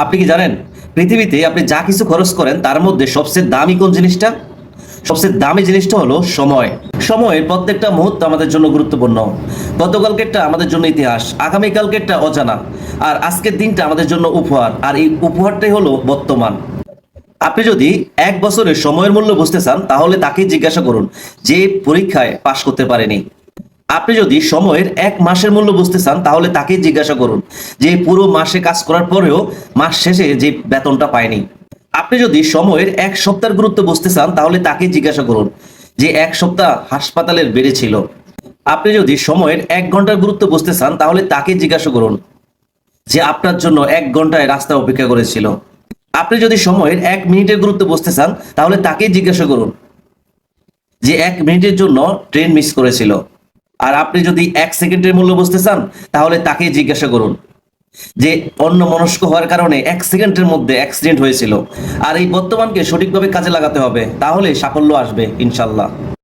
আপনি কি জানেন পৃথিবীতে আপনি যা কিছু খরচ করেন তার মধ্যে সবচেয়ে দামি কোন জিনিসটা? সবচেয়ে দামি জিনিসটা হলো সময়। সময়ের প্রত্যেকটা মুহূর্ত আমাদের জন্য গুরুত্বপূর্ণ। গতকালকেরটা আমাদের জন্য ইতিহাস, আগামীকালকেরটা অজানা, আর আজকের দিনটা আমাদের জন্য উপহার, আর এই উপহারটাই হলো বর্তমান। আপনি যদি 1 বছরের সময়ের মূল্য বুঝতে চান তাহলে তাকে জিজ্ঞাসা করুন যে পরীক্ষায় পাশ করতে পারেনি। আপনি যদি সময়ের 1 মাসের মূল্য বুঝতে চান তাহলে তাকে জিজ্ঞাসা করুন যে পুরো মাসে কাজ করার পরেও মাস শেষে যে বেতনটা পায়নি। আপনি যদি সময়ের 1 সপ্তাহের গুরুত্ব বুঝতে চান তাহলে তাকে জিজ্ঞাসা করুন যে 1 সপ্তাহ হাসপাতালের বেডে ছিল। আপনি যদি সময়ের 1 ঘন্টার গুরুত্ব বুঝতে চান তাহলে তাকে জিজ্ঞাসা করুন যে আপনার জন্য 1 ঘন্টায় রাস্তা অপেক্ষা করেছিল। আপনি যদি সময়ের 1 মিনিটের গুরুত্ব বুঝতে চান তাহলে তাকে জিজ্ঞাসা করুন যে 1 মিনিটের জন্য ট্রেন মিস করেছিল। আর আপনি যদি 1 সেকেন্ডের মূল্য বুঝতে চান তাহলে তাকে জিজ্ঞাসা করুন যে অন্যমনস্ক হওয়ার কারণে 1 সেকেন্ডের মধ্যে অ্যাক্সিডেন্ট হয়েছিল। আর এই বর্তমানকে সঠিকভাবে কাজে লাগাতে হবে, তাহলে সাফল্য আসবে ইনশাল্লাহ।